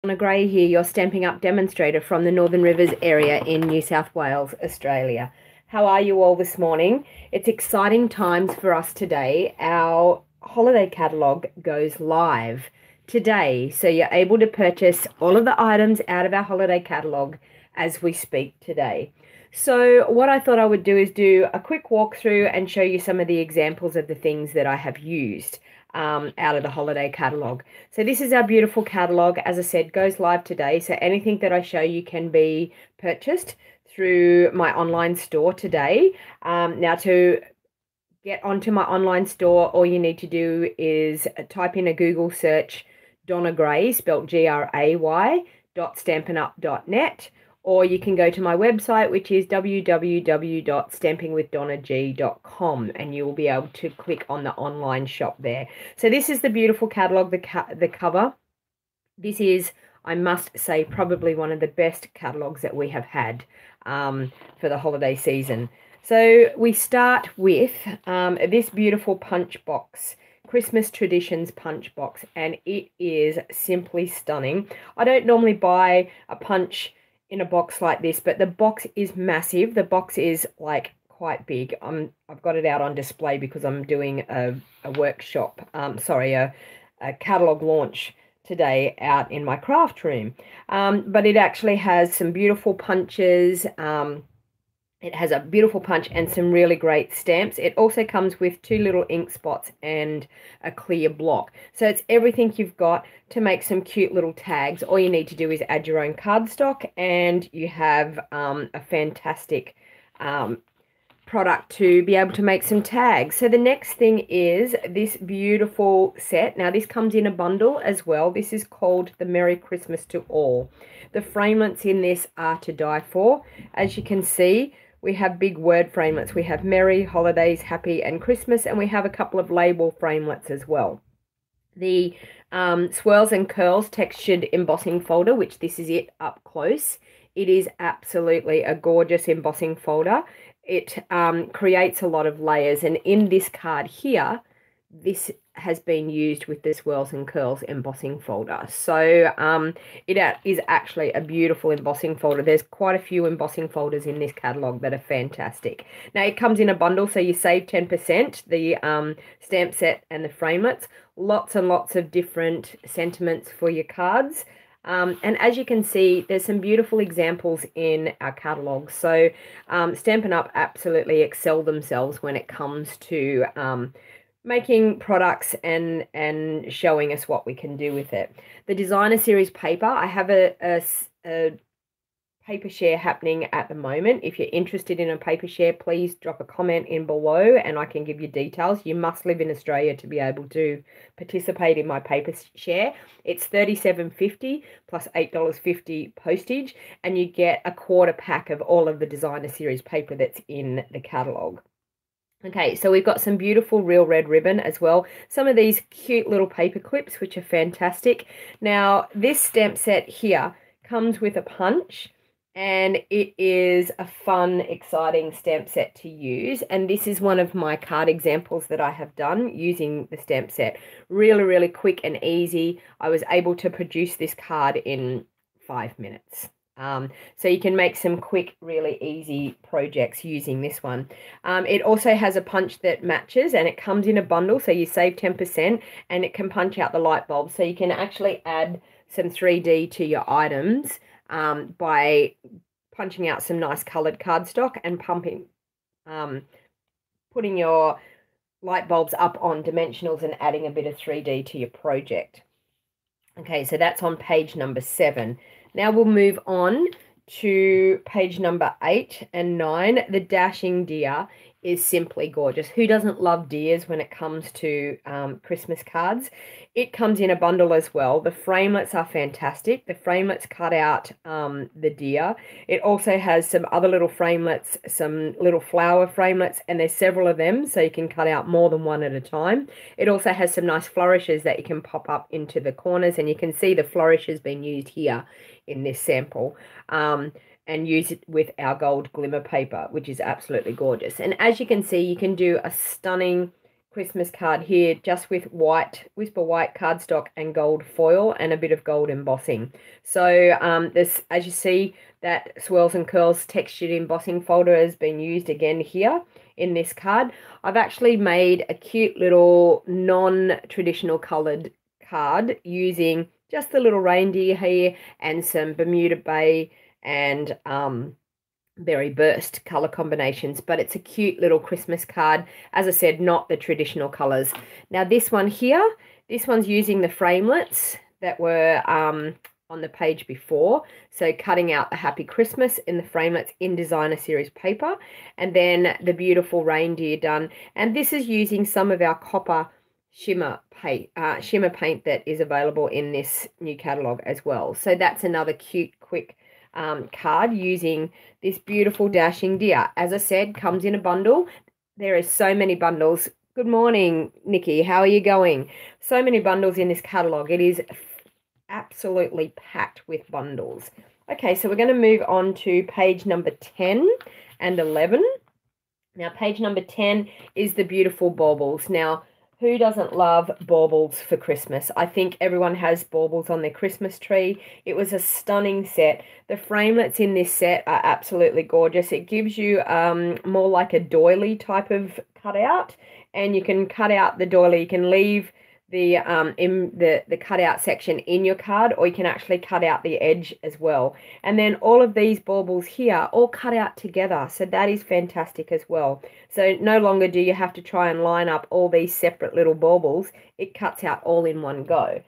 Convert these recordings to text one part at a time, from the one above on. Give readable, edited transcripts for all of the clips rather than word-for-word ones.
Donna Gray here, your Stamping Up demonstrator from the Northern Rivers area in New South Wales, Australia. How are you all this morning? It's exciting times for us today. Our holiday catalogue goes live today, so you're able to purchase all of the items out of our holiday catalogue as we speak today. So what I thought I would do is do a quick walkthrough and show you some of the examples of the things that I have used out of the holiday catalogue. So this is our beautiful catalogue. As I said, goes live today. So anything that I show you can be purchased through my online store today. Now to get onto my online store, all you need to do is type in a Google search Donna Gray, spelled Gray, .stampinup.net, or you can go to my website, which is www.stampingwithdonnag.com, and you will be able to click on the online shop there. So this is the beautiful catalogue, the cover. This is, I must say, probably one of the best catalogues that we have had for the holiday season. So we start with this beautiful punch box. Christmas Traditions punch box, and it is simply stunning. I don't normally buy a punch in a box like this, but the box is massive. The box is like quite big. I've got it out on display because I'm doing a workshop, a catalogue launch today out in my craft room. But it actually has some beautiful punches. It has a beautiful punch and some really great stamps. It also comes with 2 little ink spots and a clear block. So it's everything you've got to make some cute little tags. All you need to do is add your own cardstock, and you have a fantastic product to be able to make some tags. So the next thing is this beautiful set. Now this comes in a bundle as well. This is called the Merry Christmas to All. The framelits in this are to die for. As you can see, we have big word framelits. We have Merry, Holidays, Happy, and Christmas, and we have a couple of label framelits as well. The Swirls and Curls textured embossing folder, which this is it up close. It is absolutely a gorgeous embossing folder. It creates a lot of layers, and in this card here, this has been used with the Swirls and Curls embossing folder. So it is actually a beautiful embossing folder. There's quite a few embossing folders in this catalogue that are fantastic. Now it comes in a bundle, so you save 10%, the stamp set and the framelits. Lots and lots of different sentiments for your cards. And as you can see, there's some beautiful examples in our catalogue. So Stampin' Up! Absolutely excel themselves when it comes to making products and showing us what we can do with it. The designer series paper, I have a paper share happening at the moment. If you're interested in a paper share, please drop a comment in below and I can give you details. You must live in Australia to be able to participate in my paper share. It's $37.50 plus $8.50 postage, and you get a quarter pack of all of the designer series paper that's in the catalogue. Okay, so we've got some beautiful real red ribbon as well. Some of these cute little paper clips, which are fantastic. Now, this stamp set here comes with a punch, and it is a fun, exciting stamp set to use. And this is one of my card examples that I have done using the stamp set. Really, really quick and easy. I was able to produce this card in 5 minutes. So you can make some quick, really easy projects using this one. It also has a punch that matches, and it comes in a bundle, so you save 10%, and it can punch out the light bulb. So you can actually add some 3D to your items by punching out some nice coloured cardstock and putting your light bulbs up on dimensionals and adding a bit of 3D to your project. Okay, so that's on page number 7. Now we'll move on to page number 8 and 9. The Dashing Deer is simply gorgeous. Who doesn't love deers when it comes to Christmas cards? It comes in a bundle as well. The framelits are fantastic. The framelits cut out the deer. It also has some other little framelits, some little flower framelits, and there's several of them, so you can cut out more than one at a time. It also has some nice flourishes that you can pop up into the corners, and you can see the flourishes being used here in this sample. And use it with our gold glimmer paper, which is absolutely gorgeous. And as you can see, you can do a stunning Christmas card here, just with whisper white cardstock and gold foil and a bit of gold embossing. So this, as you see, that Swirls and Curls textured embossing folder has been used again here in this card. I've actually made a cute little non-traditional colored card using just the little reindeer here and some Bermuda Bay and Berry Burst color combinations, but it's a cute little Christmas card. As I said, not the traditional colors. Now this one here, this one's using the framelits that were on the page before. So cutting out the Happy Christmas in the framelits in designer series paper, and then the beautiful reindeer done. And this is using some of our copper shimmer paint that is available in this new catalog as well. So that's another cute, quick card using this beautiful dashing deer. As I said, comes in a bundle. There are so many bundles. Good morning, Nikki. How are you going? So many bundles in this catalog. It is absolutely packed with bundles. Okay, so we're going to move on to page number 10 and 11. Now, page number 10 is the beautiful baubles. Now, who doesn't love baubles for Christmas? I think everyone has baubles on their Christmas tree. It was a stunning set. The framelits in this set are absolutely gorgeous. It gives you more like a doily type of cutout, and you can cut out the doily. You can leave the in the cutout section in your card, or you can actually cut out the edge as well. And then all of these baubles here all cut out together, so that is fantastic as well. So no longer do you have to try and line up all these separate little baubles. It cuts out all in one go.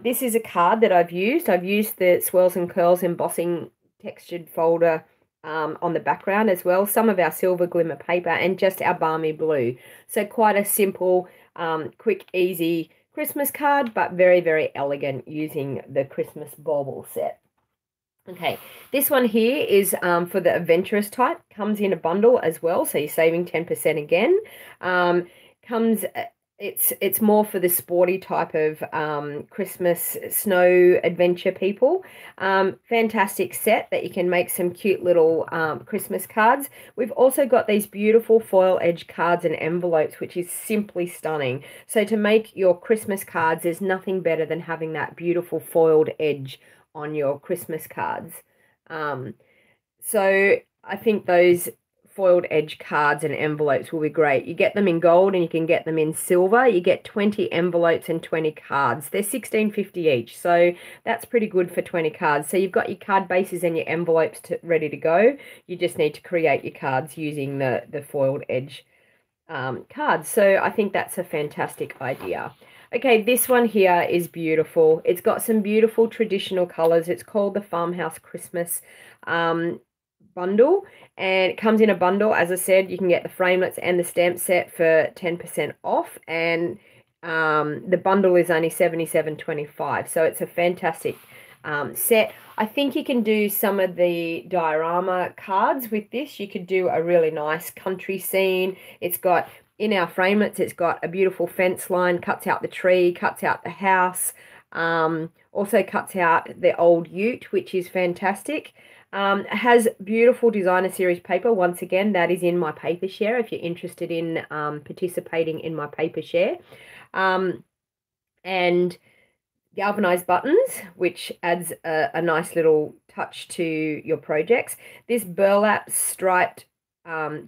This is a card that I've used. I've used the Swirls and Curls embossing textured folder on the background as well, some of our silver glimmer paper, and just our balmy blue. So quite a simple, quick, easy Christmas card, but very, very elegant using the Christmas bauble set. Okay, this one here is for the adventurous type. Comes in a bundle as well, so you're saving 10% again. It's more for the sporty type of Christmas snow adventure people. Fantastic set that you can make some cute little Christmas cards. We've also got these beautiful foil edge cards and envelopes, which is simply stunning. So to make your Christmas cards, there's nothing better than having that beautiful foiled edge on your Christmas cards. So I think those foiled edge cards and envelopes will be great. You get them in gold and you can get them in silver. You get 20 envelopes and 20 cards. They're $16.50 each, so that's pretty good for 20 cards. So you've got your card bases and your envelopes ready to go. You just need to create your cards using the foiled edge cards. So I think that's a fantastic idea. Okay, this one here is beautiful. It's got some beautiful traditional colors. It's called the Farmhouse Christmas bundle, and it comes in a bundle. As I said, you can get the framelits and the stamp set for 10% off, and the bundle is only $77.25, so it's a fantastic set. I think you can do some of the diorama cards with this. You could do a really nice country scene. It's got, in our framelits, it's got a beautiful fence line, cuts out the tree, cuts out the house, also cuts out the old ute, which is fantastic. It has beautiful designer series paper. Once again, that is in my paper share if you're interested in participating in my paper share. And galvanized buttons, which adds a nice little touch to your projects. This burlap striped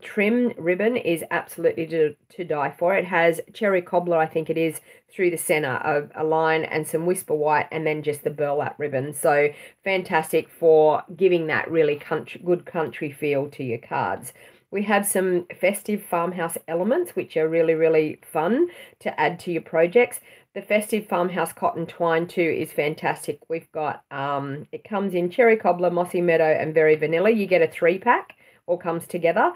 trim ribbon is absolutely to die for. It has cherry cobbler, I think it is, through the center of a line and some whisper white, and then just the burlap ribbon. So fantastic for giving that really good country feel to your cards. We have some festive farmhouse elements, which are really, really fun to add to your projects. The festive farmhouse cotton twine too is fantastic. We've got, it comes in cherry cobbler, mossy meadow, and very vanilla. You get a 3-pack, all comes together,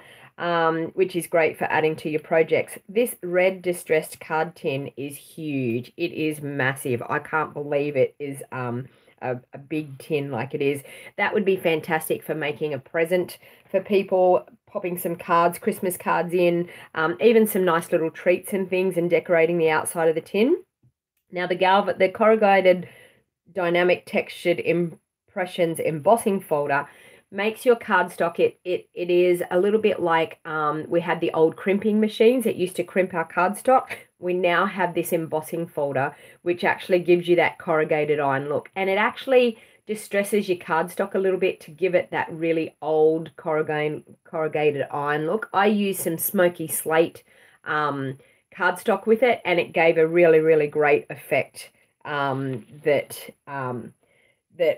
which is great for adding to your projects. This red distressed card tin is huge. It is massive. I can't believe it is a big tin like it is. That would be fantastic for making a present for people, popping some cards, Christmas cards in, even some nice little treats and things, and decorating the outside of the tin. Now the corrugated dynamic textured impressions embossing folder makes your cardstock, it is a little bit like we had the old crimping machines that used to crimp our cardstock. We now have this embossing folder, which actually gives you that corrugated iron look. And it actually distresses your cardstock a little bit to give it that really old corrugated iron look. I used some smoky slate cardstock with it, and it gave a really, really great effect that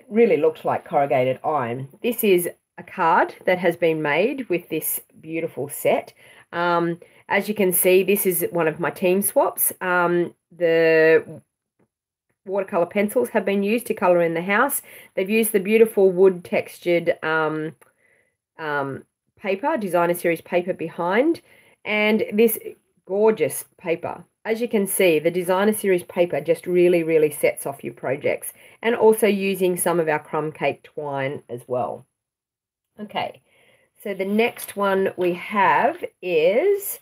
really looked like corrugated iron. This is a card that has been made with this beautiful set. As you can see, this is one of my team swaps. The watercolor pencils have been used to color in the house. They've used the beautiful wood textured paper, designer series paper behind, and this gorgeous paper. As you can see, the designer series paper just really, really sets off your projects, and also using some of our crumb cake twine as well. Okay, so the next one we have is,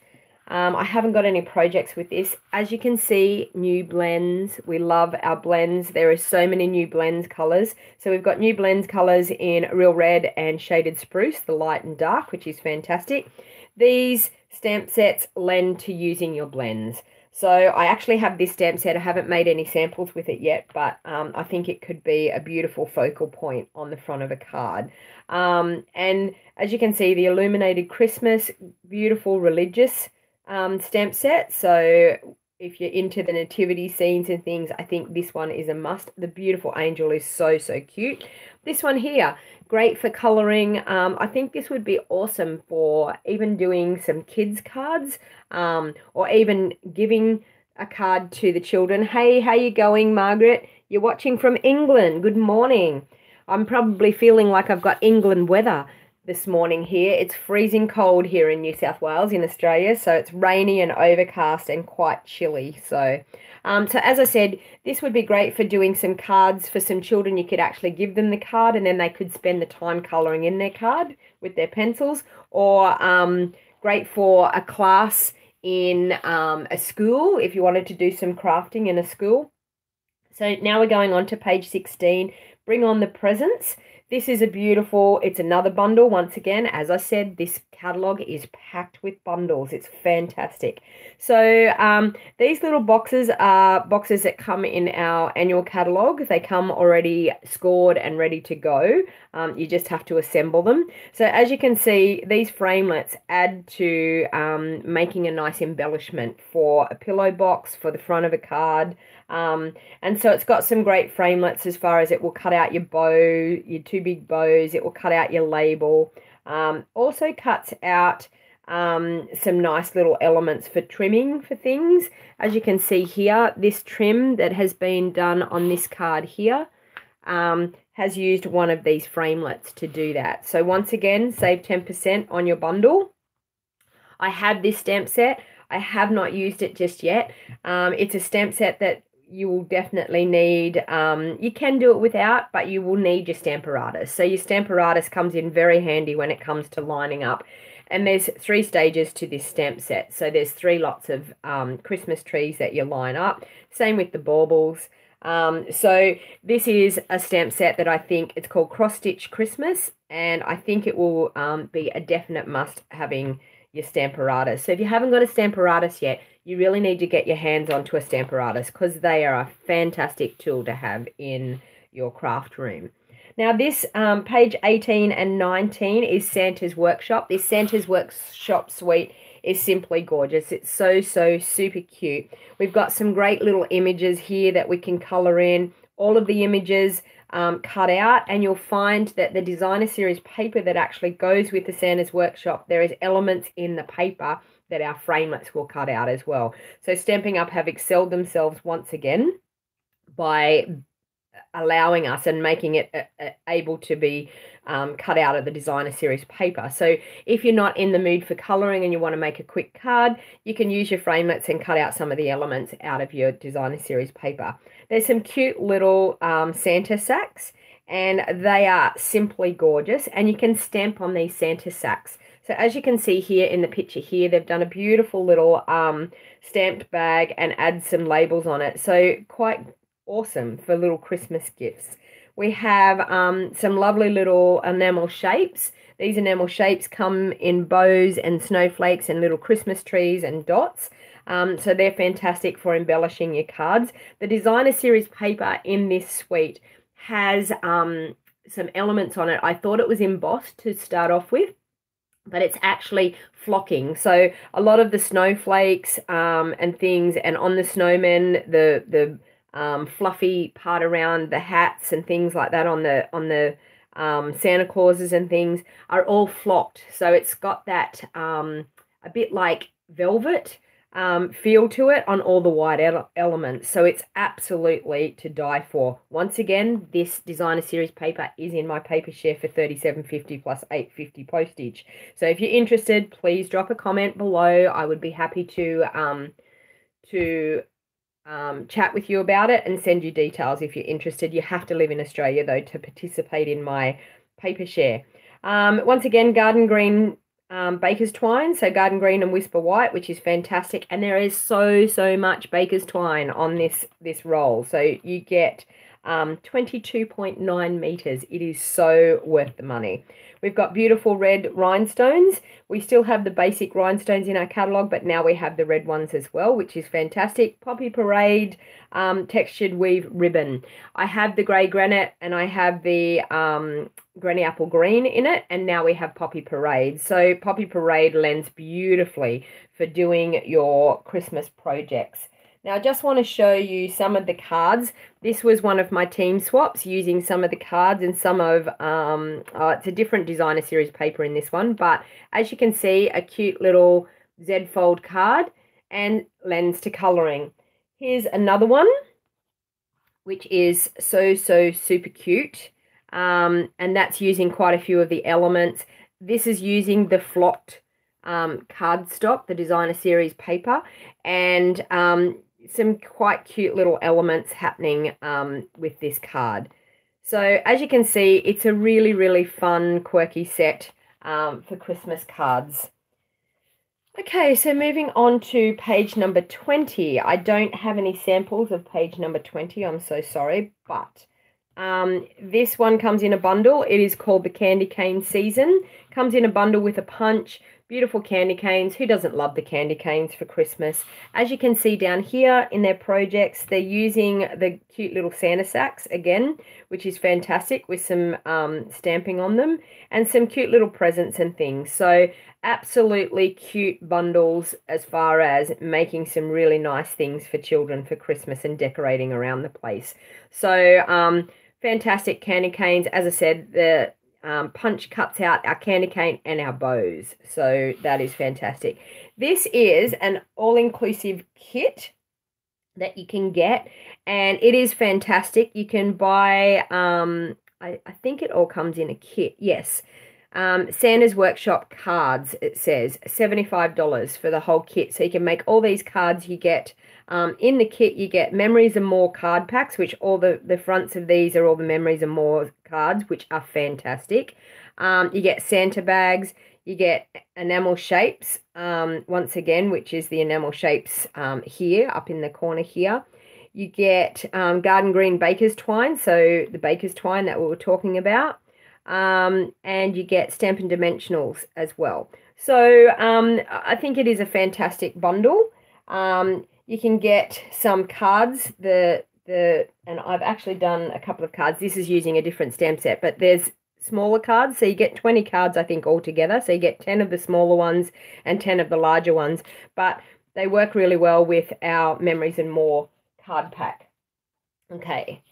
I haven't got any projects with this. As you can see, new blends. We love our blends. There are so many new blends colors. So we've got new blends colors in Real Red and Shaded Spruce, the light and dark, which is fantastic. These stamp sets lend to using your blends. So I actually have this stamp set. I haven't made any samples with it yet, but I think it could be a beautiful focal point on the front of a card. And as you can see, the Illuminated Christmas, beautiful religious stamp set. So if you're into the nativity scenes and things, I think this one is a must. The beautiful angel is so, so cute. This one here, great for coloring. I think this would be awesome for even doing some kids cards, or even giving a card to the children. Hey, how you going, Margaret? You're watching from England. Good morning. I'm probably feeling like I've got England weather this morning here. It's freezing cold here in New South Wales in Australia, so it's rainy and overcast and quite chilly. So as I said, this would be great for doing some cards for some children. You could actually give them the card and then they could spend the time colouring in their card with their pencils, or great for a class in a school if you wanted to do some crafting in a school. So now we're going on to page 16, Bring on the Presents. This is a beautiful, it's another bundle. Once again, as I said, this catalogue is packed with bundles. It's fantastic. So these little boxes are boxes that come in our annual catalogue. They come already scored and ready to go. You just have to assemble them. So as you can see, these framelits add to making a nice embellishment for a pillow box, for the front of a card. And so it's got some great framelits as far as it will cut out your bow, your two big bows. It will cut out your label. Also cuts out some nice little elements for trimming for things. As you can see here, this trim that has been done on this card here has used one of these framelits to do that. So once again, save 10% on your bundle. I have this stamp set. I have not used it just yet. It's a stamp set that you will definitely need. You can do it without, but you will need your Stamparatus. So your Stamparatus comes in very handy when it comes to lining up. And there's 3 stages to this stamp set. So there's 3 lots of Christmas trees that you line up. Same with the baubles. So this is a stamp set that I think it's called Cross Stitch Christmas. And I think it will be a definite must having your Stamparatus. So if you haven't got a Stamparatus yet, you really need to get your hands onto a Stamparatus because they are a fantastic tool to have in your craft room. Now this page 18 and 19 is Santa's Workshop. This Santa's Workshop suite is simply gorgeous. It's so, so super cute. We've got some great little images here that we can colour in. All of the images cut out, and you'll find that the designer series paper that actually goes with the Santa's Workshop, there is elements in the paper that our framelits will cut out as well. So Stampin' Up have excelled themselves once again by allowing us and making it able to be cut out of the designer series paper. So if you're not in the mood for colouring and you want to make a quick card, you can use your framelits and cut out some of the elements out of your designer series paper. There's some cute little Santa sacks, and they are simply gorgeous, and you can stamp on these Santa sacks. So as you can see here in the picture here, they've done a beautiful little stamped bag and add some labels on it. So quite awesome for little Christmas gifts. We have some lovely little enamel shapes. These enamel shapes come in bows and snowflakes and little Christmas trees and dots. So they're fantastic for embellishing your cards. The designer series paper in this suite has some elements on it. I thought it was embossed to start off with, but it's actually flocking. So a lot of the snowflakes and things, and on the snowmen, the fluffy part around the hats and things like that on the Santa Clauses and things are all flocked. So it's got that a bit like velvet feel to it on all the white elements. So it's absolutely to die for. Once again, this designer series paper is in my paper share for $37.50 plus $8.50 postage. So if you're interested, please drop a comment below. I would be happy to chat with you about it and send you details if you're interested. You have to live in Australia though to participate in my paper share. Once again, garden green baker's twine, so garden green and whisper white, which is fantastic, and there is so much baker's twine on this roll. So you get 22.9 meters. It is so worth the money. We've got beautiful red rhinestones. We still have the basic rhinestones in our catalogue, but now we have the red ones as well, which is fantastic. Poppy Parade textured weave ribbon. I have the grey granite and I have the granny apple green in it, and now we have Poppy Parade. So Poppy Parade lends beautifully for doing your Christmas projects. Now I just want to show you some of the cards. This was one of my team swaps using some of the cards and some of, it's a different designer series paper in this one, but as you can see, a cute little Z fold card and lens to colouring. Here's another one, which is so super cute. And that's using quite a few of the elements. This is using the flocked cardstock, the designer series paper, and some quite cute little elements happening with this card. So as you can see, it's a really fun, quirky set for Christmas cards. Okay, so moving on to page number 20. I don't have any samples of page number 20, I'm so sorry, but this one comes in a bundle. It is called the Candy Cane Season. Comes in a bundle with a punch. Beautiful candy canes. Who doesn't love the candy canes for Christmas? As you can see down here in their projects, they're using the cute little Santa sacks again, which is fantastic, with some stamping on them and some cute little presents and things. So absolutely cute bundles as far as making some really nice things for children for Christmas and decorating around the place. So fantastic candy canes. As I said, the punch cuts out our candy cane and our bows, so that is fantastic. This is an all-inclusive kit that you can get, and it is fantastic. You can buy I think it all comes in a kit. Yes, Santa's Workshop cards, it says $75 for the whole kit, so you can make all these cards. You get in the kit, you get Memories and More card packs, which all the fronts of these are all the Memories and More cards, which are fantastic. You get Santa bags, you get enamel shapes, once again, which is the enamel shapes here, up in the corner here. You get garden green baker's twine, so the baker's twine that we were talking about. And you get Stampin' Dimensionals as well. So I think it is a fantastic bundle. You can get some cards, and I've actually done a couple of cards. This is using a different stamp set, but there's smaller cards, so you get 20 cards, I think, altogether. So you get 10 of the smaller ones and 10 of the larger ones, but they work really well with our Memories and More card pack. Okay,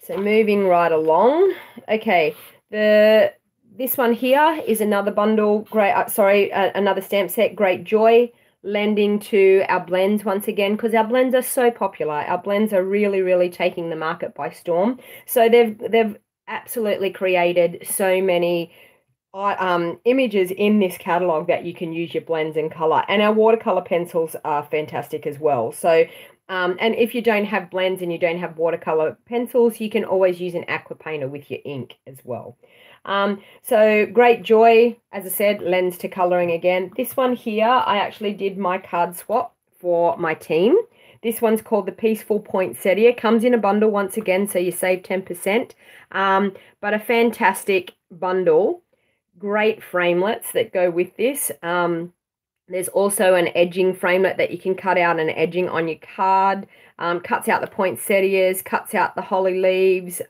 so moving right along. Okay, this one here is another bundle, another stamp set, Great Joy, lending to our blends once again, because our blends are so popular. Our blends are really taking the market by storm. So they've absolutely created so many images in this catalogue that you can use your blends and color, and our watercolor pencils are fantastic as well. So and if you don't have blends and you don't have watercolor pencils, you can always use an aqua painter with your ink as well. So Great Joy, as I said, lends to coloring again. This one here, I actually did my card swap for my team. This one's called the Peaceful Poinsettia. Comes in a bundle once again, so you save 10%. But a fantastic bundle. Great framelits that go with this. There's also an edging framelit that you can cut out an edging on your card. Cuts out the poinsettias, cuts out the holly leaves.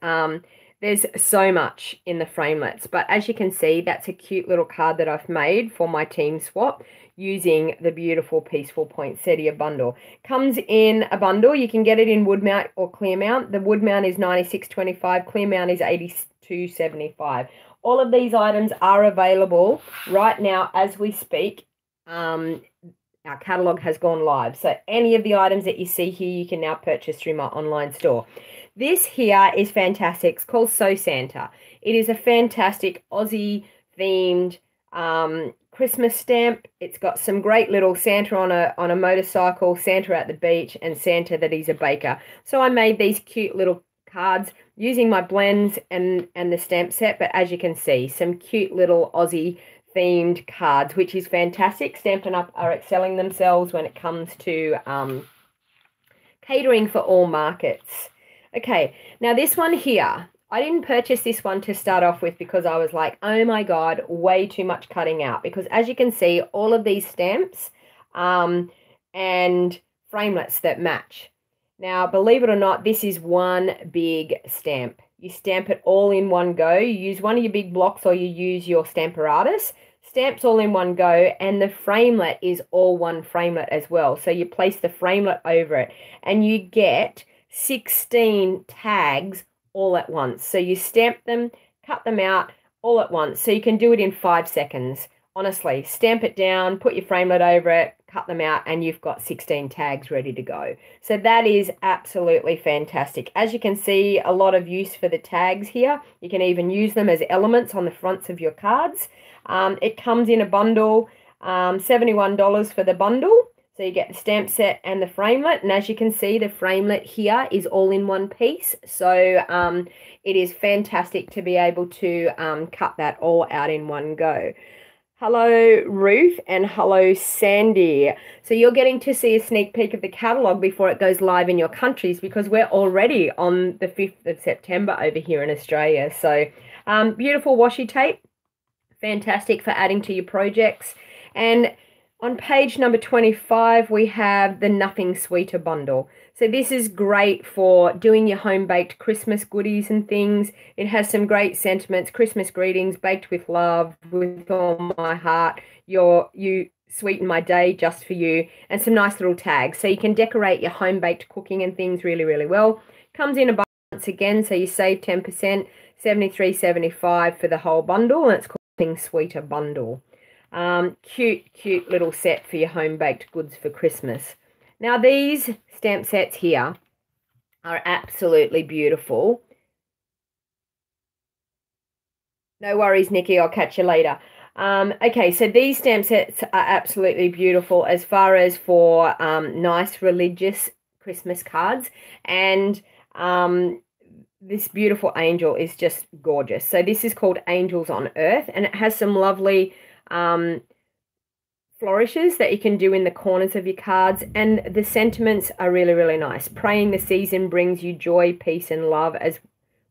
There's so much in the framelits. But as you can see, that's a cute little card that I've made for my team swap using the beautiful Peaceful Poinsettia bundle. Comes in a bundle. You can get it in wood mount or clear mount. The wood mount is $96.25. Clear mount is $82.75. All of these items are available right now as we speak. Our catalogue has gone live. So any of the items that you see here, you can now purchase through my online store. This here is fantastic. It's called So Santa. It is a fantastic Aussie themed Christmas stamp. It's got some great little Santa on a motorcycle, Santa at the beach, and Santa that he's a baker. So I made these cute little cards using my blends and the stamp set. But as you can see, some cute little Aussie themed cards, which is fantastic. Stampin' Up are excelling themselves when it comes to catering for all markets. Okay, now this one here, I didn't purchase this one to start off with because I was like, oh my God, way too much cutting out. Because as you can see, all of these stamps and framelits that match. Now, believe it or not, this is one big stamp. You stamp it all in one go. You use one of your big blocks or you use your Stamparatus. Stamps all in one go, and the framelit is all one framelit as well. So you place the framelit over it and you get 16 tags all at once. So you stamp them, cut them out all at once. So you can do it in 5 seconds. Honestly, stamp it down, put your framelit over it, cut them out, and you've got 16 tags ready to go. So that is absolutely fantastic. As you can see, a lot of use for the tags here. You can even use them as elements on the fronts of your cards. It comes in a bundle, $71 for the bundle. So you get the stamp set and the framelit. And as you can see, the framelit here is all in one piece. So it is fantastic to be able to cut that all out in one go. Hello, Ruth, and hello, Sandy. So you're getting to see a sneak peek of the catalogue before it goes live in your countries because we're already on the 5th of September over here in Australia. So beautiful washi tape, fantastic for adding to your projects. And on page number 25, we have the Nothing Sweeter bundle. So this is great for doing your home-baked Christmas goodies and things. It has some great sentiments, Christmas greetings, baked with love, with all my heart, you sweeten my day just for you, and some nice little tags. So you can decorate your home-baked cooking and things really, really well. Comes in a bundle once again, so you save 10%, $73.75 for the whole bundle, and it's called Nothing Sweeter bundle. Cute little set for your home-baked goods for Christmas. Now these stamp sets here are absolutely beautiful. No worries, Nikki, I'll catch you later. Okay, so these stamp sets are absolutely beautiful as far as for nice religious Christmas cards. And this beautiful angel is just gorgeous. So this is called Angels on Earth, and it has some lovely flourishes that you can do in the corners of your cards, and the sentiments are really, really nice. Praying the season brings you joy, peace, and love as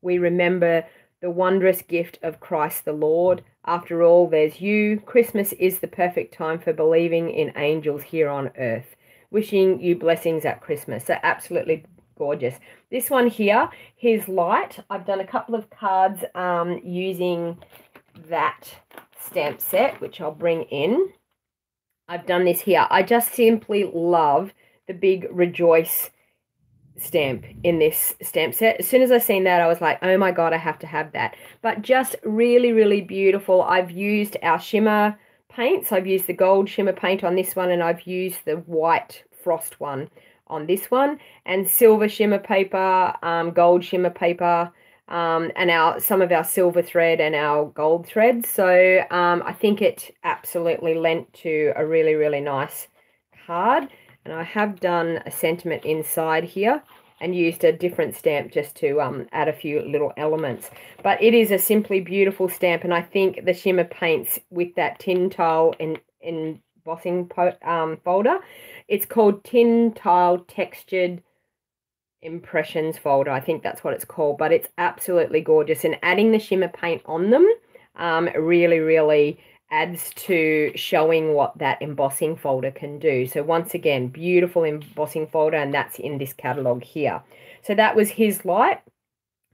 we remember the wondrous gift of Christ the Lord. After all, there's you. Christmas is the perfect time for believing in angels here on earth. Wishing you blessings at Christmas. So absolutely gorgeous. This one here, His Light. I've done a couple of cards using that stamp set, which I'll bring in. I've done this here. I just simply love the big Rejoice stamp in this stamp set. As soon as I seen that, I was like, oh my God, I have to have that. But just really, really beautiful. I've used our shimmer paints. I've used the gold shimmer paint on this one, and I've used the white frost one on this one, and silver shimmer paper, gold shimmer paper, and some of our silver thread and our gold thread. So I think it absolutely lent to a really, really nice card. And I have done a sentiment inside here and used a different stamp just to add a few little elements. But it is a simply beautiful stamp, and I think the shimmer paints with that tin tile embossing folder. It's called Tin Tile Textured Impressions folder. I think that's what it's called, but it's absolutely gorgeous. And adding the shimmer paint on them really, really adds to showing what that embossing folder can do. So once again, beautiful embossing folder, and that's in this catalogue here. So that was his light.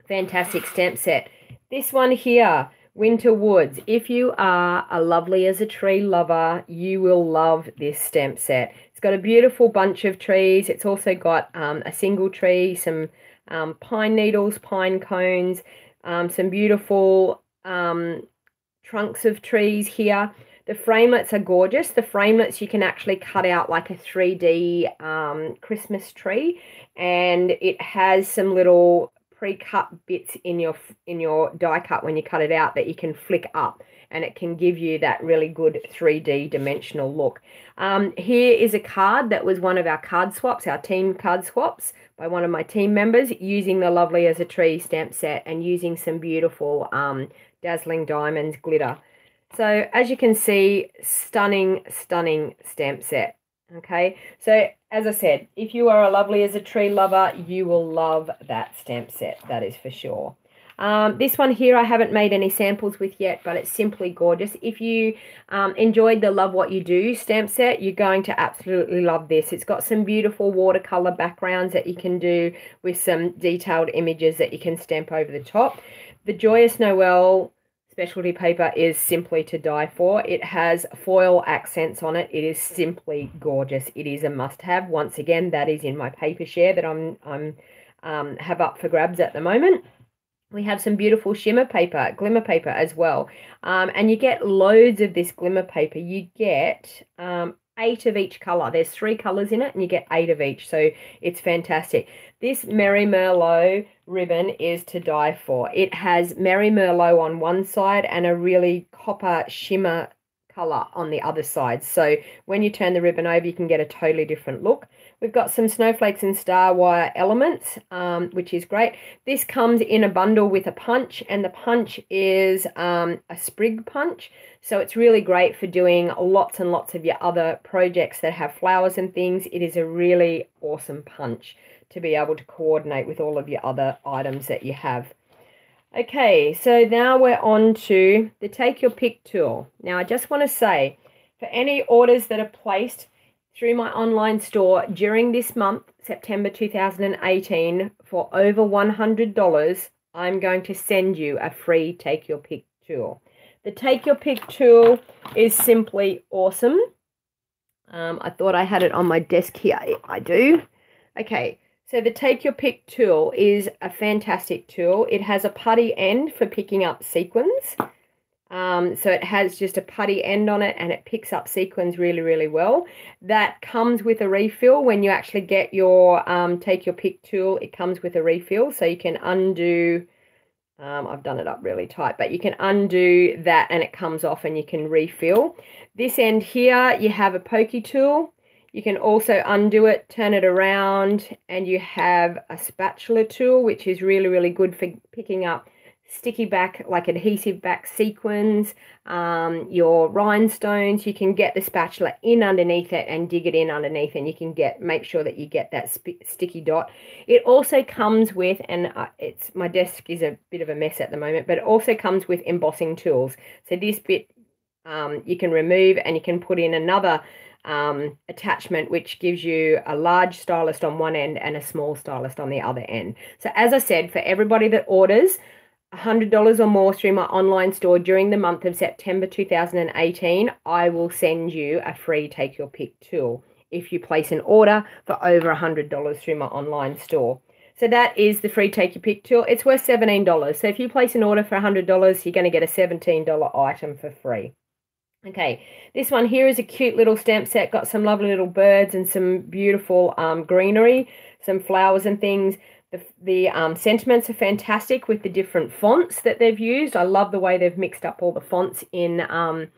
Fantastic stamp set. This one here, Winter Woods. If you are a lovely as a tree lover, you will love this stamp set. It's got a beautiful bunch of trees. It's also got a single tree, some pine needles, pine cones, some beautiful trunks of trees here. The framelits are gorgeous. The framelits you can actually cut out like a 3D Christmas tree, and it has some little pre-cut bits in your die cut when you cut it out that you can flick up, and it can give you that really good 3D dimensional look. Here is a card that was one of our card swaps, our team card swaps by one of my team members, using the Lovely as a Tree stamp set and using some beautiful Dazzling Diamonds glitter. So as you can see, stunning, stunning stamp set. Okay, so as I said, if you are a Lovely as a Tree lover, you will love that stamp set, that is for sure. This one here I haven't made any samples with yet, but it's simply gorgeous. If you enjoyed the Love What You Do stamp set, you're going to absolutely love this. It's got some beautiful watercolor backgrounds that you can do with some detailed images that you can stamp over the top. The Joyous Noel specialty paper is simply to die for. It has foil accents on it. It is simply gorgeous. It is a must-have. Once again, that is in my paper share that I'm have up for grabs at the moment. We have some beautiful shimmer paper, glimmer paper as well. And you get loads of this glimmer paper. You get 8 of each color. There's 3 colors in it and you get 8 of each. So it's fantastic. This Merry Merlot ribbon is to die for. It has Merry Merlot on one side and a really copper shimmer color on the other side. So when you turn the ribbon over, you can get a totally different look. We've got some snowflakes and star wire elements, which is great. This comes in a bundle with a punch, and the punch is a sprig punch. So it's really great for doing lots and lots of your other projects that have flowers and things. It is a really awesome punch to be able to coordinate with all of your other items that you have. Okay, so now we're on to the Take Your Pick tool. Now I just want to say, for any orders that are placed through my online store during this month, September 2018, for over $100, I'm going to send you a free Take Your Pick tool. The Take Your Pick tool is simply awesome. I thought I had it on my desk here. I do. Okay, so the Take Your Pick tool is a fantastic tool. It has a putty end for picking up sequins. So it has just a putty end on it and it picks up sequins really, really well. That comes with a refill. When you actually get your Take Your Pick tool, it comes with a refill. So you can undo, I've done it up really tight, but you can undo that and it comes off and you can refill. This end here, you have a pokey tool. You can also undo it, turn it around, and you have a spatula tool, which is really, really good for picking up sticky back, like adhesive back sequins, your rhinestones. You can get the spatula in underneath it and dig it in underneath, and you can make sure that you get that sticky dot. It also comes with, and my desk is a bit of a mess at the moment, but it also comes with embossing tools. So this bit you can remove and you can put in another attachment, which gives you a large stylist on one end and a small stylist on the other end. So as I said, for everybody that orders $100 or more through my online store during the month of September 2018, I will send you a free Take Your Pick tool if you place an order for over $100 through my online store. So that is the free Take Your Pick tool. It's worth $17. So if you place an order for $100, you're going to get a $17 item for free. Okay, this one here is a cute little stamp set. Got some lovely little birds and some beautiful greenery, some flowers and things. The sentiments are fantastic with the different fonts that they've used. I love the way they've mixed up all the fonts in our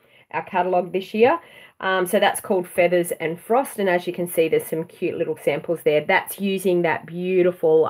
catalogue this year. So that's called Feathers and Frost, and as you can see, there's some cute little samples there. That's using that beautiful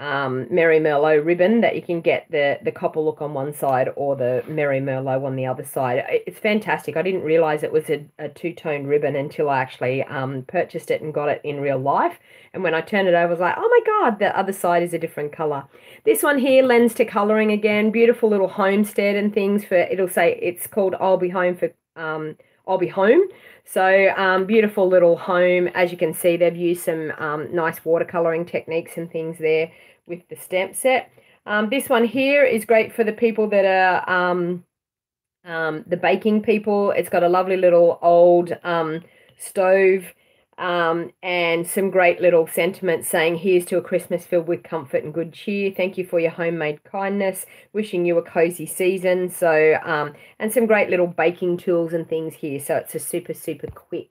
Merry Merlot ribbon that you can get the copper look on one side or the Merry Merlot on the other side. It's fantastic. I didn't realize it was a two-tone ribbon until I actually purchased it and got it in real life. And when I turned it over, I was like, oh my God, the other side is a different color. This one here lends to coloring again. Beautiful little homestead and things for, it'll say it's called I'll Be Home for, I'll Be Home. So beautiful little home. As you can see, they've used some nice watercoloring techniques and things there with the stamp set. This one here is great for the people that are the baking people. It's got a lovely little old stove and some great little sentiments saying, here's to a Christmas filled with comfort and good cheer. Thank you for your homemade kindness. Wishing you a cozy season. So, and some great little baking tools and things here. So it's a super, super quick,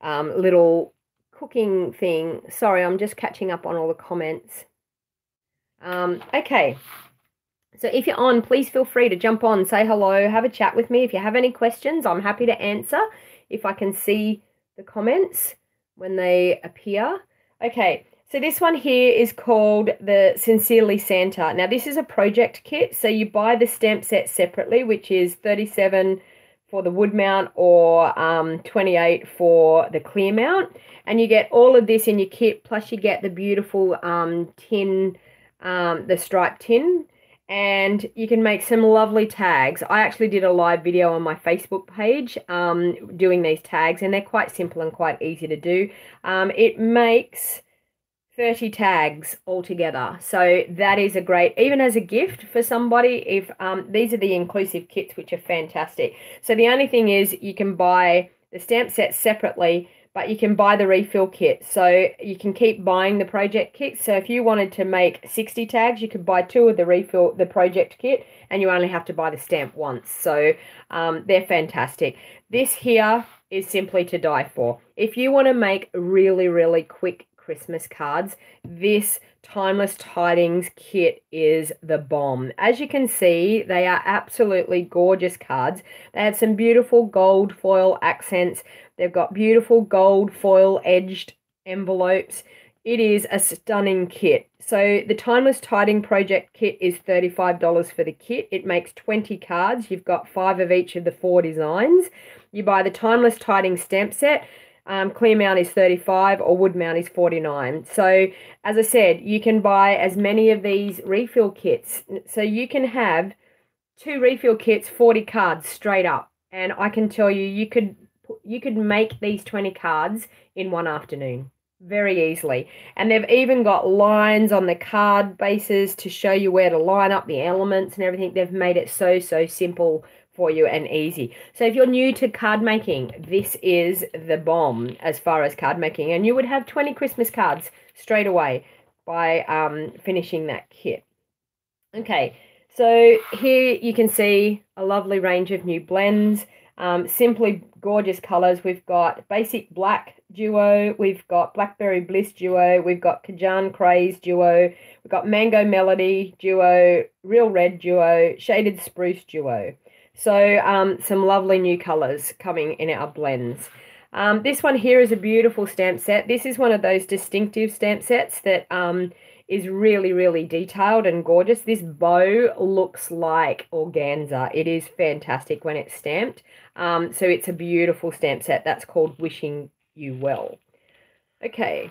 little cooking thing. Sorry, I'm just catching up on all the comments. Okay. So if you're on, please feel free to jump on, say hello, have a chat with me. If you have any questions, I'm happy to answer if I can see the comments when they appear. Okay, so this one here is called the Sincerely Santa. Now, this is a project kit, so you buy the stamp set separately, which is $37 for the wood mount or $28 for the clear mount. And you get all of this in your kit, plus you get the beautiful tin, the striped tin. And you can make some lovely tags. I actually did a live video on my Facebook page doing these tags, and they're quite simple and quite easy to do. It makes 30 tags altogether. So that is a great, even as a gift for somebody, if these are the inclusive kits, which are fantastic. So the only thing is you can buy the stamp set separately, but you can buy the refill kit. So you can keep buying the project kit. So if you wanted to make 60 tags, you could buy 2 of the project kit, and you only have to buy the stamp once. So they're fantastic. This here is simply to die for. If you want to make really, really quick Christmas cards, this Timeless Tidings kit is the bomb. As you can see, they are absolutely gorgeous cards. They have some beautiful gold foil accents. They've got beautiful gold foil edged envelopes. It is a stunning kit. So the Timeless Tiding Project kit is $35 for the kit. It makes 20 cards. You've got 5 of each of the 4 designs. You buy the Timeless Tiding stamp set. Clear mount is $35 or wood mount is $49. So as I said, you can buy as many of these refill kits. So you can have 2 refill kits, 40 cards straight up. And I can tell you, you could make these 20 cards in one afternoon very easily. And they've even got lines on the card bases to show you where to line up the elements and everything. They've made it so simple for you and easy. So if you're new to card making, this is the bomb as far as card making, and you would have 20 Christmas cards straight away by finishing that kit. Okay, so here you can see a lovely range of new blends, simply gorgeous colors. We've got basic black duo, we've got blackberry bliss duo, we've got Kajan craze duo, we've got mango melody duo, real red duo, shaded spruce duo. So some lovely new colors coming in our blends. This one here is a beautiful stamp set. This is one of those distinctive stamp sets that is really, really detailed and gorgeous. This bow looks like organza. It is fantastic when it's stamped. So it's a beautiful stamp set. That's called Wishing You Well. Okay.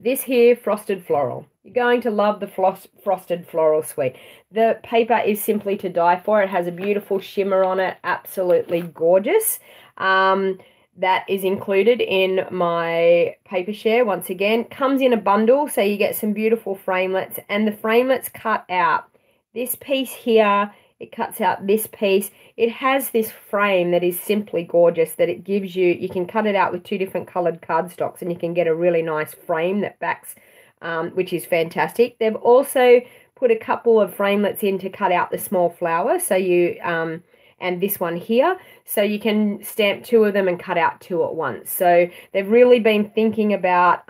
This here, Frosted Floral. You're going to love the Frosted Floral Suite. The paper is simply to die for. It has a beautiful shimmer on it. Absolutely gorgeous. That is included in my paper share. Once again, comes in a bundle, so you get some beautiful framelits, and the framelits cut out this piece here. It cuts out this piece. It has this frame that is simply gorgeous, that it gives you, you can cut it out with 2 different colored cardstocks and you can get a really nice frame that backs, which is fantastic. They've also put a couple of framelits in to cut out the small flower. So you, and this one here. So you can stamp 2 of them and cut out 2 at once. So they've really been thinking about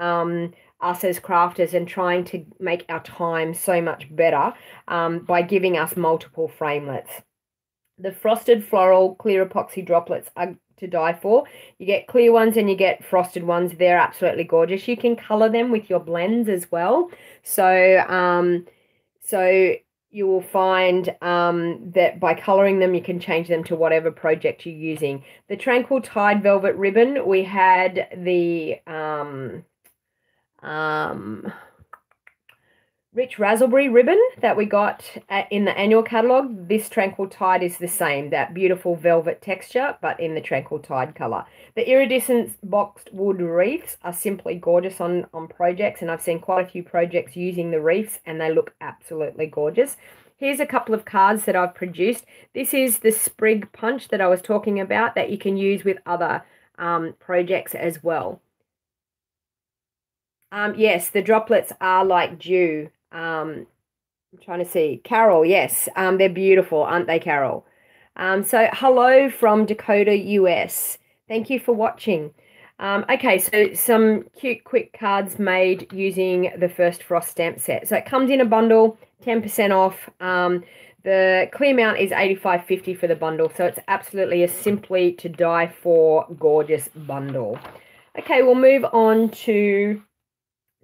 us as crafters and trying to make our time so much better by giving us multiple framelits. The Frosted Floral Clear Epoxy Droplets are to die for. You get clear ones and you get frosted ones. They're absolutely gorgeous. You can color them with your blends as well. So you will find that by colouring them, you can change them to whatever project you're using. The Tranquil Tide Velvet Ribbon, we had the Rich Raspberry ribbon that we got in the annual catalogue. This Tranquil Tide is the same, that beautiful velvet texture, but in the Tranquil Tide colour. The iridescent boxed wood wreaths are simply gorgeous on projects, and I've seen quite a few projects using the wreaths, and they look absolutely gorgeous. Here's a couple of cards that I've produced. This is the sprig punch that I was talking about that you can use with other projects as well. Yes, the droplets are like dew. I'm trying to see. Carol, yes, they're beautiful, aren't they, Carol? So hello from Dakota, US. Thank you for watching. Okay, so some cute, quick cards made using the First Frost stamp set. So it comes in a bundle, 10% off. The clear amount is $85.50 for the bundle, so it's absolutely a simply to die for gorgeous bundle. Okay, we'll move on to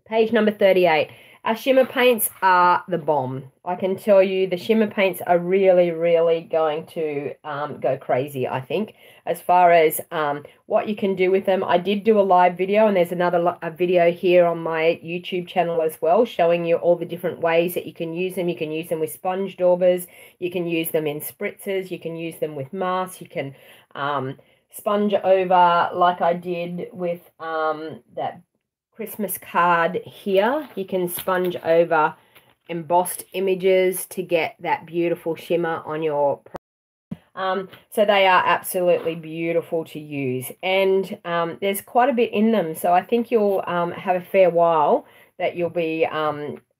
page number 38. Our shimmer paints are the bomb. I can tell you the shimmer paints are really, really going to go crazy, I think, as far as what you can do with them. I did do a live video, and there's another video here on my YouTube channel as well, showing you all the different ways that you can use them. You can use them with sponge daubers. You can use them in spritzers. You can use them with masks. You can sponge over like I did with that Christmas card here. You can sponge over embossed images to get that beautiful shimmer on your so they are absolutely beautiful to use, and there's quite a bit in them, so I think you'll have a fair while that you'll be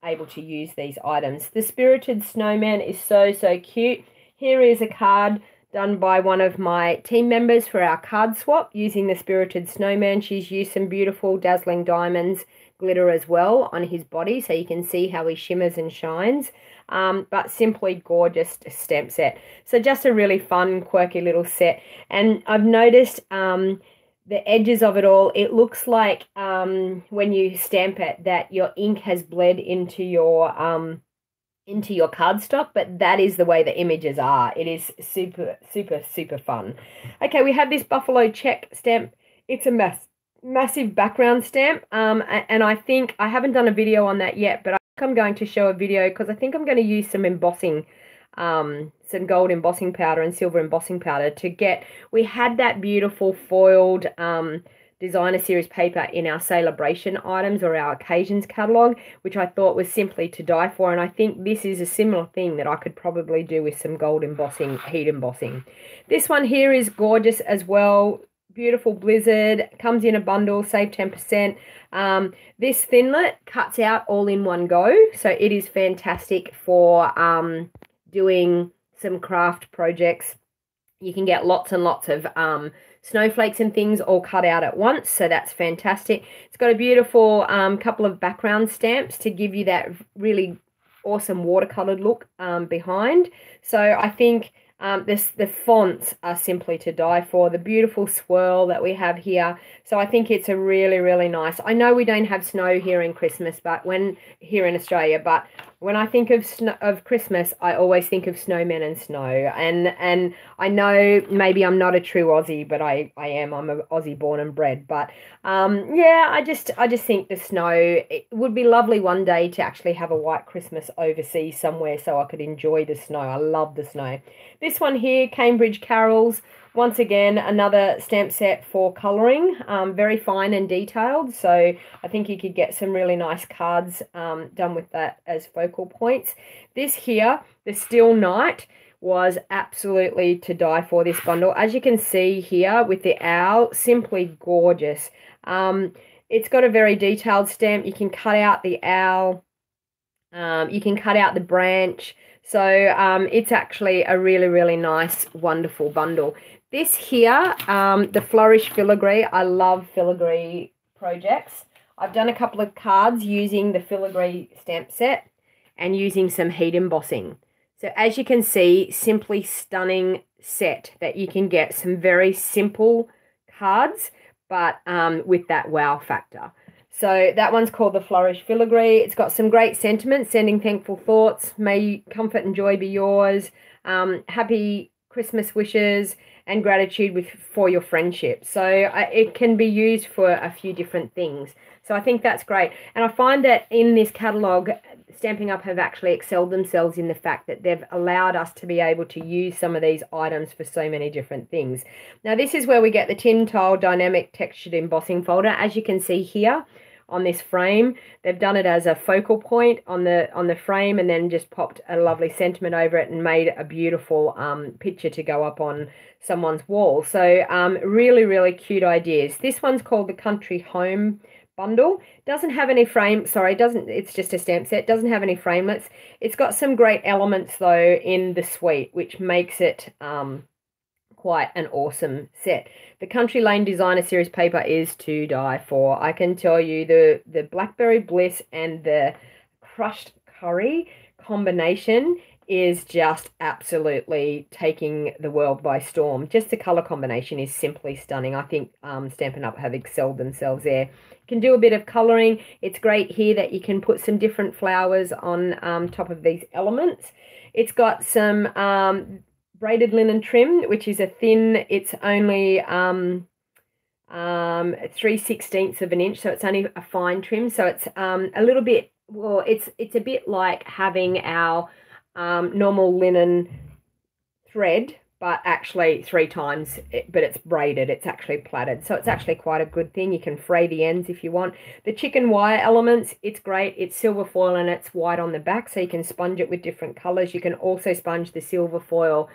able to use these items. The Spirited Snowman is so cute. Here is a card done by one of my team members for our card swap using the Spirited Snowman. She's used some beautiful dazzling diamonds glitter as well on his body, so you can see how he shimmers and shines. But simply gorgeous stamp set. So just a really fun, quirky little set. And I've noticed the edges of it all, it looks like when you stamp it that your ink has bled into your cardstock, but that is the way the images are. It is super fun. Okay, we have this buffalo check stamp. It's a massive background stamp, and I think I haven't done a video on that yet, but I think I'm going to show a video because I think I'm going to use some embossing, some gold embossing powder and silver embossing powder to get. We had that beautiful foiled designer series paper in our celebration items or our occasions catalogue, which I thought was simply to die for, and I think this is a similar thing that I could probably do with some gold embossing, heat embossing. This one here is gorgeous as well. Beautiful blizzard, comes in a bundle, save 10%. This thinlet cuts out all in one go, so it is fantastic for doing some craft projects. You can get lots and lots of snowflakes and things all cut out at once, so that's fantastic. It's got a beautiful couple of background stamps to give you that really awesome watercolored look behind. So I think the fonts are simply to die for. The beautiful swirl that we have here. So I think it's a really nice. I know we don't have snow here in Christmas, but here in Australia, but when I think of Christmas, I always think of snowmen and snow. And I know maybe I'm not a true Aussie, but I am. I'm an Aussie born and bred. But yeah, I just think the snow, it would be lovely one day to actually have a white Christmas overseas somewhere so I could enjoy the snow. I love the snow. This one here, Cambridge Carols. Once again, another stamp set for colouring, very fine and detailed. So I think you could get some really nice cards done with that as focal points. This here, the Still Night, was absolutely to die for, this bundle. As you can see here with the owl, simply gorgeous. It's got a very detailed stamp. You can cut out the owl. You can cut out the branch. So it's actually a really nice, wonderful bundle. This here, the Flourish Filigree. I love filigree projects. I've done a couple of cards using the filigree stamp set and using some heat embossing. So as you can see, simply stunning set that you can get some very simple cards, but with that wow factor. So that one's called the Flourish Filigree. It's got some great sentiments, sending thankful thoughts. May comfort and joy be yours. Happy Christmas wishes and gratitude for your friendship. So it can be used for a few different things. So I think that's great. And I find that in this catalogue, Stampin' Up! Have actually excelled themselves in the fact that they've allowed us to be able to use some of these items for so many different things. Now, this is where we get the Tin Tile Dynamic Textured Embossing Folder. As you can see here on this frame, they've done it as a focal point on the frame and then just popped a lovely sentiment over it and made a beautiful picture to go up on someone's wall. So really, really cute ideas. This one's called the Country Home Bundle. Doesn't have any it's just a stamp set. Doesn't have any framelits. It's got some great elements though in the suite, which makes it quite an awesome set. The Country Lane Designer Series paper is to die for. I can tell you the Blackberry Bliss and the Crushed Curry combination is just absolutely taking the world by storm. Just the color combination is simply stunning. I think Stampin' Up! Have excelled themselves there. You can do a bit of coloring. It's great here that you can put some different flowers on top of these elements. It's got some braided linen trim, which is a thin, it's only 3/16 of an inch, so it's only a fine trim. So it's a little bit, well, it's a bit like having our normal linen thread, but actually 3 times, but it's braided, it's actually plaited. So it's actually quite a good thing. You can fray the ends if you want. The chicken wire elements, it's great. It's silver foil and it's white on the back, so you can sponge it with different colors. You can also sponge the silver foil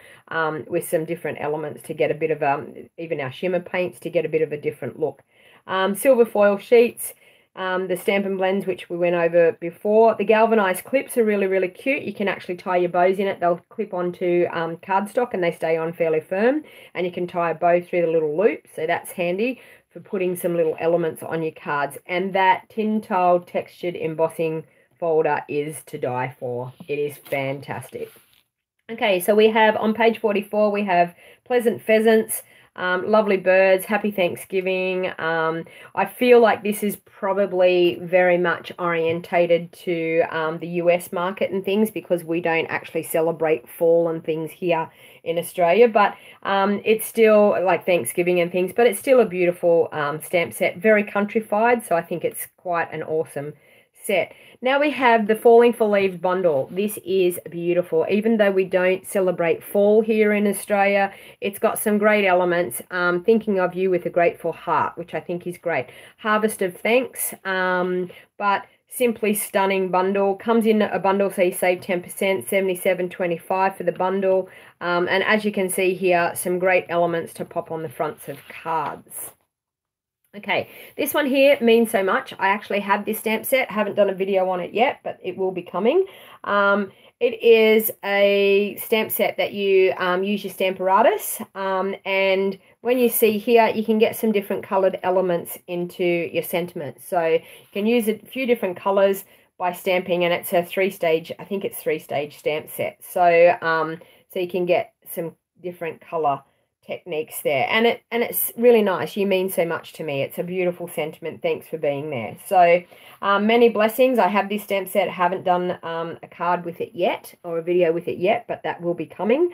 with some different elements to get a bit of, even our shimmer paints to get a bit of a different look. Silver foil sheets. The Stampin' Blends, which we went over before. The galvanized clips are really, really cute. You can actually tie your bows in it. They'll clip onto cardstock and they stay on fairly firm. And you can tie a bow through the little loop. So that's handy for putting some little elements on your cards. And that Tin Tile Textured Embossing folder is to die for. It is fantastic. Okay, so we have on page 44, we have Pleasant Pheasants. Lovely birds, happy Thanksgiving. I feel like this is probably very much orientated to the US market and things, because we don't actually celebrate fall and things here in Australia, but it's still like Thanksgiving and things, but it's still a beautiful stamp set, very countrified, so I think it's quite an awesome set. Now we have the Falling for Leaves bundle. This is beautiful. Even though we don't celebrate fall here in Australia, it's got some great elements. Thinking of you with a grateful heart, which I think is great. Harvest of Thanks, but simply stunning bundle. Comes in a bundle, so you save 10%, $77.25 for the bundle. And as you can see here, some great elements to pop on the fronts of cards. Okay, this one here means so much. I actually have this stamp set. Haven't done a video on it yet, but it will be coming. It is a stamp set that you use your Stamparatus, and when you see here, you can get some different coloured elements into your sentiments. So you can use a few different colours by stamping, and it's a 3-stage, I think it's 3-stage stamp set. So so you can get some different colour techniques there, and it's really nice. You mean so much to me. It's a beautiful sentiment. Thanks for being there. So many blessings. I have this stamp set. Haven't done a card with it yet or a video with it yet, but that will be coming.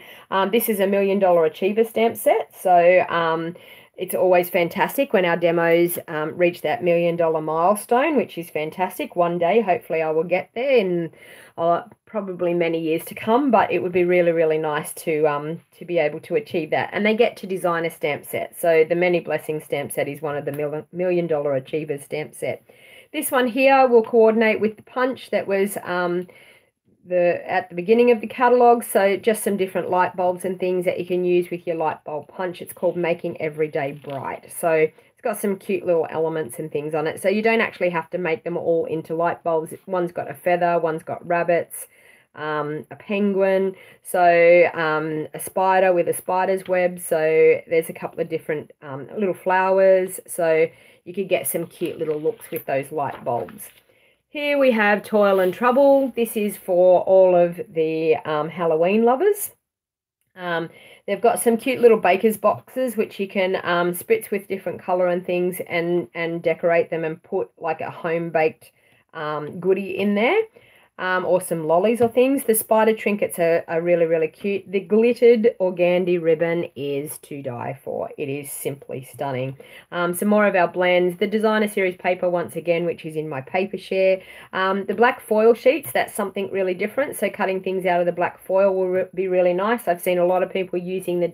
This is a $1 Million Achiever stamp set, so it's always fantastic when our demos reach that $1 million milestone, which is fantastic. One day, hopefully, I will get there in probably many years to come, but it would be really, really nice to be able to achieve that. And they get to design a stamp set. So the Many Blessings stamp set is one of the $1 Million Achievers stamp set. This one here will coordinate with the punch that was at the beginning of the catalogue. So just some different light bulbs and things that you can use with your light bulb punch. It's called Making Every Day Bright. So it's got some cute little elements and things on it. So you don't actually have to make them all into light bulbs. One's got a feather, one's got rabbits, a penguin, so a spider with a spider's web. So there's a couple of different little flowers. So you could get some cute little looks with those light bulbs. Here we have Toil and Trouble. This is for all of the Halloween lovers. They've got some cute little baker's boxes which you can spritz with different color and things and decorate them and put like a home baked goodie in there. Or some lollies or things. The spider trinkets are really, really cute. The glittered organdy ribbon is to die for. It is simply stunning. Some more of our blends. The designer series paper once again, which is in my paper share. The black foil sheets, that's something really different. So cutting things out of the black foil will be really nice. I've seen a lot of people using the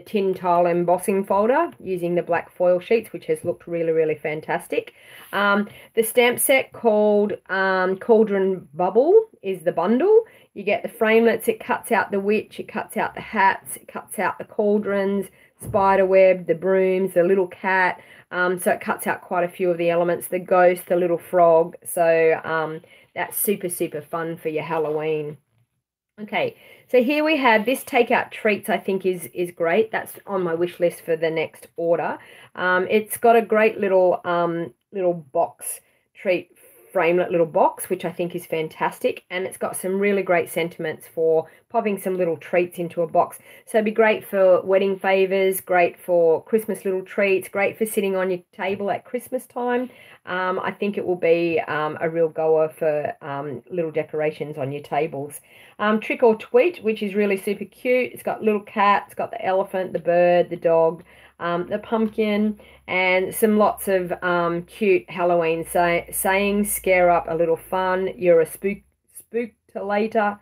tin tile embossing folder using the black foil sheets, which has looked really, really fantastic. The stamp set called Cauldron Bubble is the bundle. You get the framelits, it cuts out the witch, it cuts out the hats, it cuts out the cauldrons, spider web, the brooms, the little cat. So it cuts out quite a few of the elements, the ghost, the little frog. So that's super, super fun for your Halloween. Okay, so here we have this takeout treats. I think is great. That's on my wish list for the next order. It's got a great little box treat framelit little box, which I think is fantastic, and it's got some really great sentiments for popping some little treats into a box. So it'd be great for wedding favors, great for Christmas little treats, great for sitting on your table at Christmas time. I think it will be a real goer for little decorations on your tables. Trick or Tweet, which is really super cute. It's got little cat, it's got the elephant, the bird, the dog, the pumpkin, and some lots of cute Halloween sayings. Scare up a little fun. You're a spooktacular,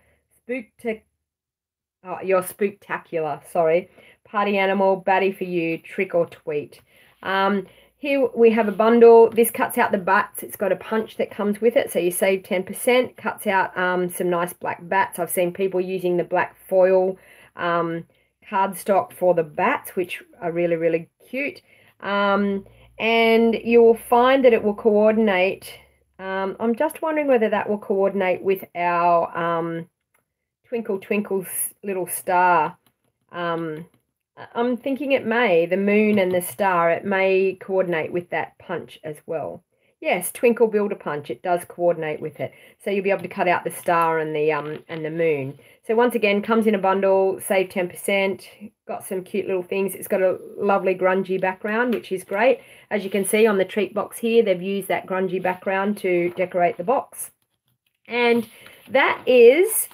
you're spooktacular, sorry. Party animal, batty for you, trick or tweet. Here we have a bundle. This cuts out the bats. It's got a punch that comes with it, so you save 10%. Cuts out some nice black bats. I've seen people using the black foil cardstock for the bats, which are really, really cute. And you will find that it will coordinate. I'm just wondering whether that will coordinate with our Twinkle Twinkle Little Star. I'm thinking it may, the moon and the star, it may coordinate with that punch as well. Yes, Twinkle Builder Punch, it does coordinate with it. So you'll be able to cut out the star and the moon. So once again, comes in a bundle, save 10%, got some cute little things. It's got a lovely grungy background, which is great. As you can see on the treat box here, they've used that grungy background to decorate the box. And that is...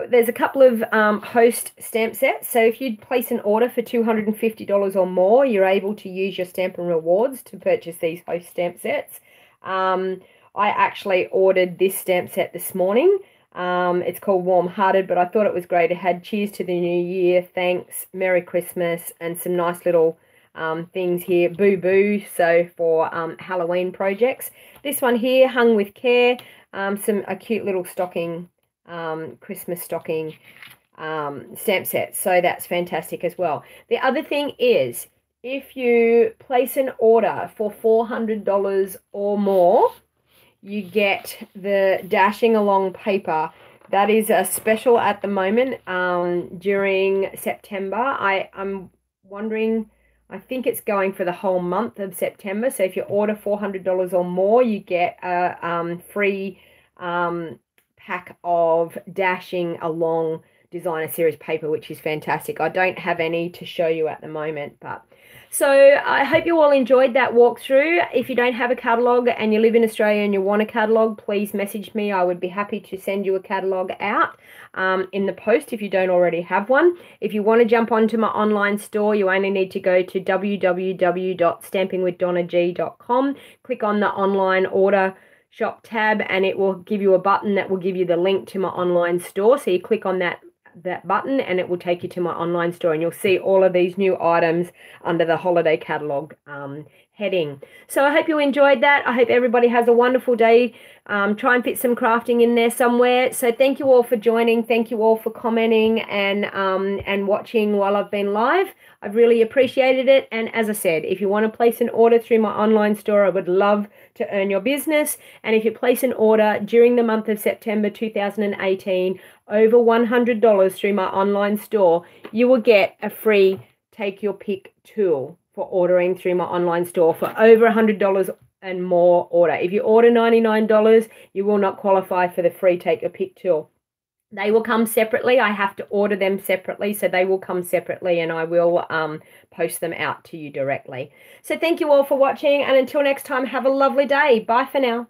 There's a couple of host stamp sets. So if you place an order for $250 or more, you're able to use your Stampin' Rewards to purchase these host stamp sets. I actually ordered this stamp set this morning. It's called Warm Hearted, but I thought it was great. It had cheers to the new year, thanks, Merry Christmas, and some nice little things here, boo boo, so for Halloween projects. This one here, Hung with Care, a cute little stocking, Christmas stocking stamp set, so that's fantastic as well. The other thing is, if you place an order for $400 or more, you get the Dashing Along paper. That is a special at the moment during September. I'm wondering, I think it's going for the whole month of September. So if you order $400 or more, you get a free pack of Dashing Along designer series paper, which is fantastic. I don't have any to show you at the moment, but so I hope you all enjoyed that walkthrough. If you don't have a catalogue and you live in Australia and you want a catalogue, please message me. I would be happy to send you a catalogue out in the post if you don't already have one. If you want to jump onto my online store, you only need to go to www.stampingwithdonnag.com, click on the online order shop tab, and it will give you a button that will give you the link to my online store. So you click on that button and it will take you to my online store, and you'll see all of these new items under the holiday catalogue heading. So I hope you enjoyed that. I hope everybody has a wonderful day. Try and fit some crafting in there somewhere. So thank you all for joining. Thank you all for commenting and watching while I've been live. I've really appreciated it. And as I said, if you want to place an order through my online store, I would love to earn your business. And if you place an order during the month of September 2018 over $100 through my online store, you will get a free take your pick tool for ordering through my online store for over $100 and more order. If you order $99, you will not qualify for the free take your pick tool. They will come separately. I have to order them separately, so they will come separately, and I will post them out to you directly. So thank you all for watching, and until next time, have a lovely day. Bye for now.